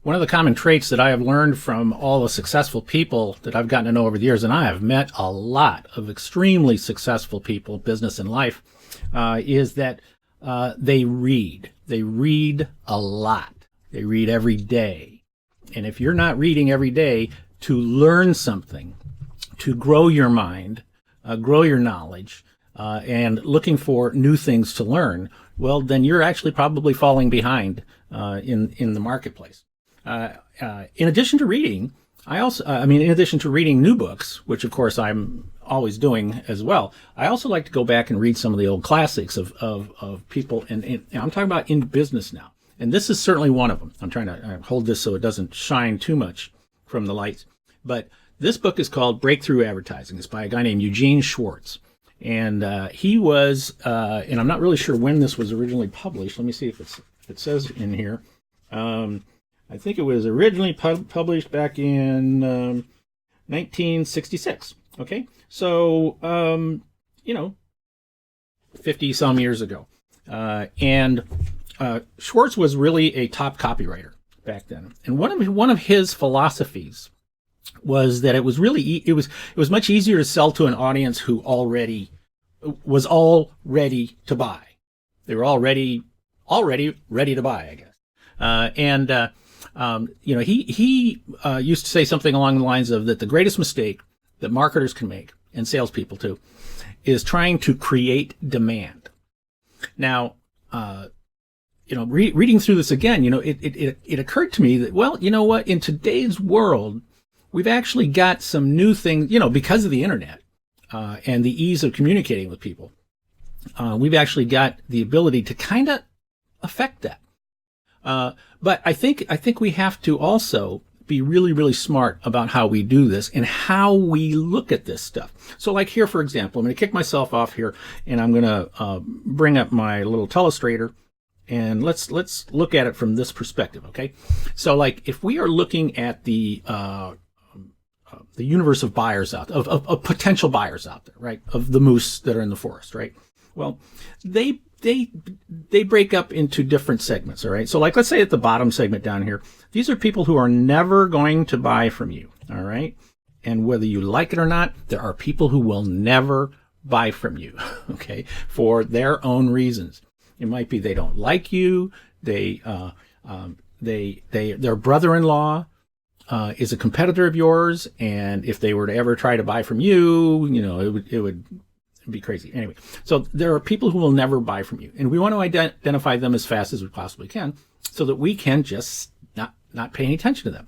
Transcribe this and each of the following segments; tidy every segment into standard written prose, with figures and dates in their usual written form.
One of the common traits that I have learned from all the successful people that I've gotten to know over the years, and I have met a lot of extremely successful people, business and life, is that they read. They read a lot. They read every day. And if you're not reading every day to learn something, to grow your mind, grow your knowledge, and looking for new things to learn, well, then you're actually probably falling behind in the marketplace. In addition to reading, in addition to reading new books, which of course I'm always doing as well, I also like to go back and read some of the old classics of people, and I'm talking about in business now. And this is certainly one of them. I'm trying to hold this so it doesn't shine too much from the lights. But this book is called Breakthrough Advertising. It's by a guy named Eugene Schwartz. And he was, and I'm not really sure when this was originally published. Let me see if it says in here. I think it was originally published back in 1966. Okay, so 50 some years ago, and Schwartz was really a top copywriter back then. And one of his philosophies was that it was much easier to sell to an audience who was all ready to buy. They were already ready to buy, I guess. He used to say something along the lines of that the greatest mistake that marketers can make, and salespeople too, is trying to create demand. Now, reading through this again, it occurred to me that, well, you know what, in today's world, we've actually got some new things, because of the internet, and the ease of communicating with people. We've actually got the ability to kind of affect that. But I think we have to also be really, really smart about how we do this and how we look at this stuff. So like here, for example, I'm going to kick myself off here, and I'm going to bring up my little telestrator, and let's look at it from this perspective, okay? So like if we are looking at the universe of buyers of potential buyers out there, right? Of the moose that are in the forest, right? Well, they break up into different segments, all right? So like, let's say at the bottom segment down here, these are people who are never going to buy from you, all right? And whether you like it or not, there are people who will never buy from you, okay? For their own reasons. It might be they don't like you, their brother-in-law is a competitor of yours, and if they were to ever try to buy from you, it would be crazy. Anyway, so there are people who will never buy from you, and we want to identify them as fast as we possibly can so that we can just not pay any attention to them.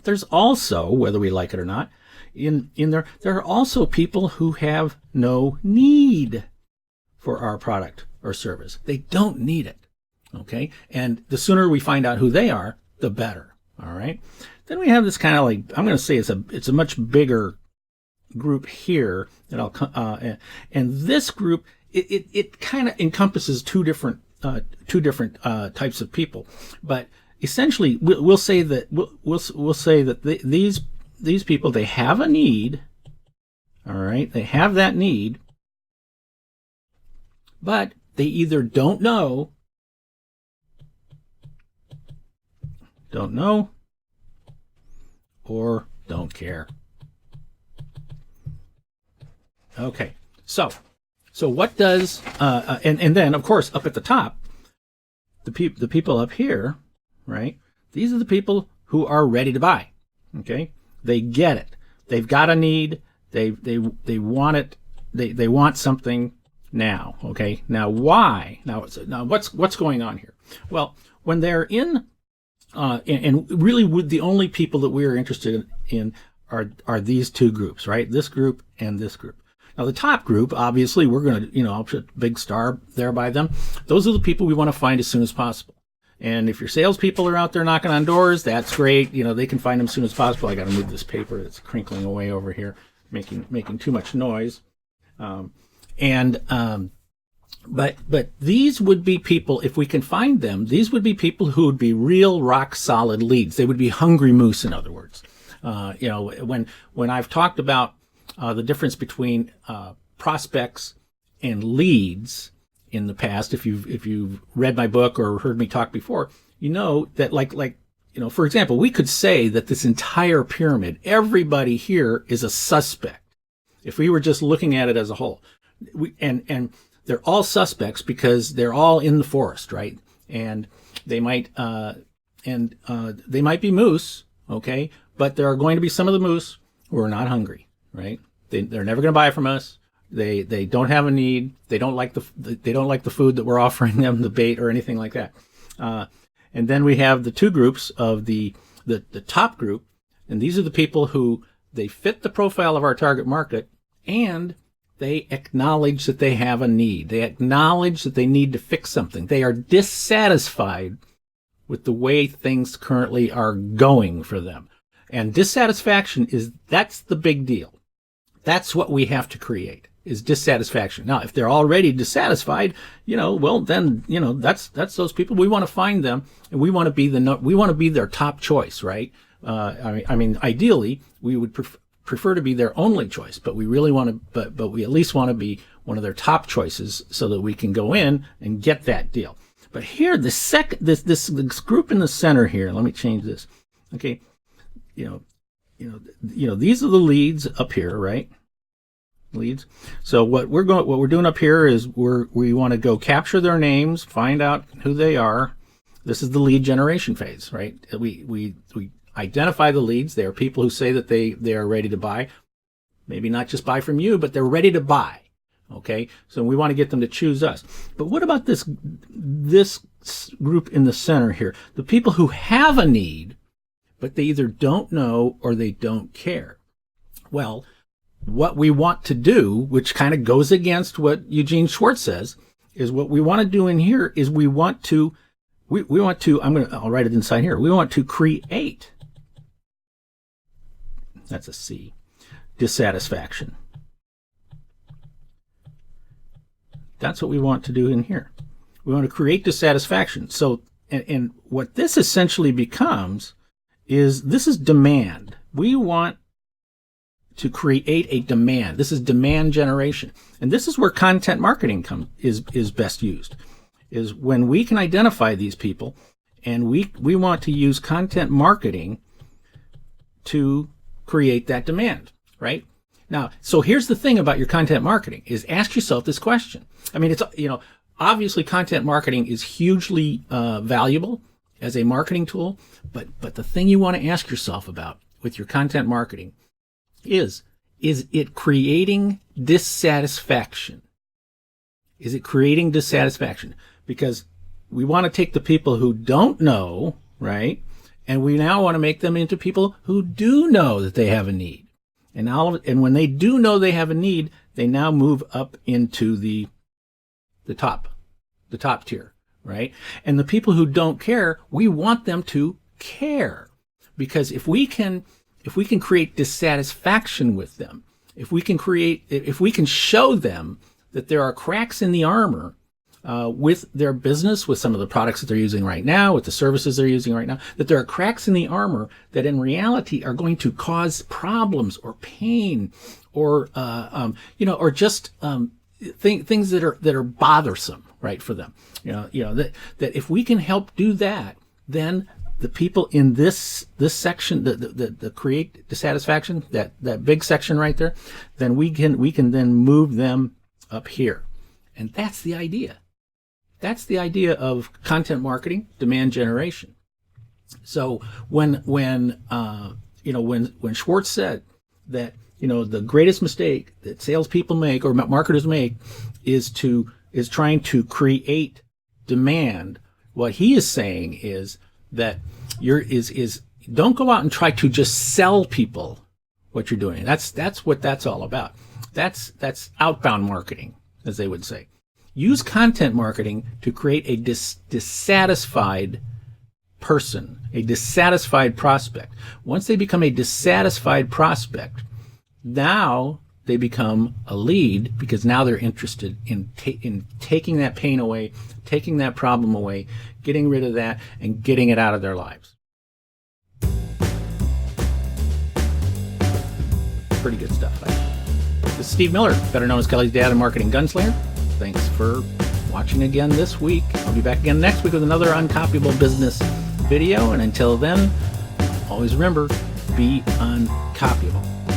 There's also, whether we like it or not, there are also people who have no need for our product or service. They don't need it, okay? And the sooner we find out who they are, the better, all right? Then we have this kind of like, I'm going to say it's a much bigger group here that and this group, it kind of encompasses two different types of people, but essentially we'll say that we'll say that these people, they have a need, all right, they have that need, but they either don't know or don't care. Okay, so what does and then of course up at the top, the people up here, right? These are the people who are ready to buy. Okay, they get it. They've got a need. They want it. They want something now. Okay, now why? Now what's going on here? Well, when they're in and really the only people that we're interested in are these two groups, right? This group and this group. Now, the top group, obviously, we're going to, I'll put a big star there by them. Those are the people we want to find as soon as possible. And if your salespeople are out there knocking on doors, that's great. They can find them as soon as possible. I got to move this paper that's crinkling away over here, making too much noise. But these would be people, if we can find them, these would be people who would be real rock solid leads. They would be hungry moose, in other words. When I've talked about the difference between prospects and leads in the past, if you've read my book or heard me talk before, you know that like for example, we could say that this entire pyramid, everybody here is a suspect. If we were just looking at it as a whole, and they're all suspects because they're all in the forest, right? And they might be moose, okay? But there are going to be some of the moose who are not hungry, right? They're never going to buy from us. They don't have a need. They don't like the food that we're offering them, the bait or anything like that. And then we have the two groups of the top group, and these are the people who they fit the profile of our target market, and they acknowledge that they have a need. They acknowledge that they need to fix something. They are dissatisfied with the way things currently are going for them. And dissatisfaction that's the big deal. That's what we have to create, is dissatisfaction. Now, if they're already dissatisfied, well, then, that's those people. We want to find them, and we want to be their top choice, right? I mean, ideally, we would prefer to be their only choice, but we really want to, but we at least want to be one of their top choices so that we can go in and get that deal. But here, this group in the center here, let me change this. Okay. These are the leads up here, right? Leads. So what we're doing up here is we want to go capture their names, find out who they are. This is the lead generation phase, right? We identify the leads. They are people who say that they are ready to buy. Maybe not just buy from you, but they're ready to buy. Okay, so we want to get them to choose us. But what about this group in the center here? The people who have a need, but they either don't know or they don't care. Well, what we want to do, which kind of goes against what Eugene Schwartz says, is what we want to do in here is we want to, I'll write it inside here. We want to create, that's a C, dissatisfaction. That's what we want to do in here. We want to create dissatisfaction. So, and what this essentially becomes is this is demand. We want to create a demand. This is demand generation. And this is where content marketing is best used, is when we can identify these people, and we want to use content marketing to create that demand, right? Now, so here's the thing about your content marketing is ask yourself this question. I mean, it's, obviously content marketing is hugely valuable as a marketing tool, but the thing you want to ask yourself about with your content marketing is it creating dissatisfaction? Is it creating dissatisfaction? Because we want to take the people who don't know, right? And we now want to make them into people who do know that they have a need. And when they do know they have a need, they now move up into the top tier, right? And the people who don't care, we want them to care. Because if we can create dissatisfaction with them, if we can show them that there are cracks in the armor with their business, with some of the products that they're using right now, with the services they're using right now, that there are cracks in the armor that in reality are going to cause problems or pain or or just things that are bothersome, right, for them. That if we can help do that, then the people in this section, the create dissatisfaction, that big section right there, then we can then move them up here. And that's the idea. That's the idea of content marketing, demand generation. So when Schwartz said that, the greatest mistake that salespeople make or marketers make is trying to create demand, what he is saying is that don't go out and try to just sell people what you're doing. That's what that's all about. That's outbound marketing, as they would say. Use content marketing to create a dissatisfied person, a dissatisfied prospect. Once they become a dissatisfied prospect, now they become a lead, because now they're interested in taking that pain away, taking that problem away, getting rid of that, and getting it out of their lives. Pretty good stuff. This is Steve Miller, better known as Kelly's Dad and Marketing Gunslinger. Thanks for watching again this week. I'll be back again next week with another uncopyable business video. And until then, always remember, be uncopyable.